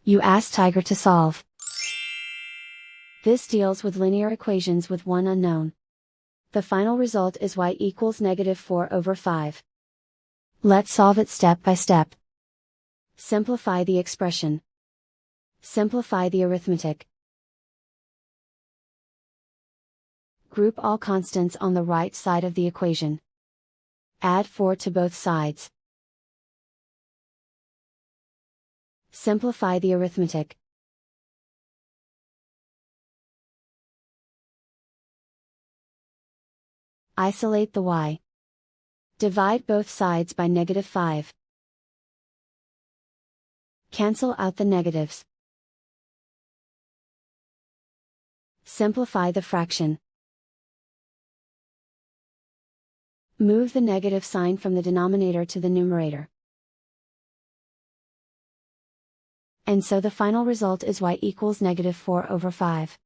You ask Tiger to solve. This deals with linear equations with one unknown. The final result is y equals -4/5. Let's solve it step by step. Simplify the expression. Simplify the arithmetic. Group all constants on the right side of the equation. Add 4 to both sides. Simplify the arithmetic. Isolate the y. Divide both sides by -5. Cancel out the negatives. Simplify the fraction. Move the negative sign from the denominator to the numerator. And so the final result is y equals -4/5.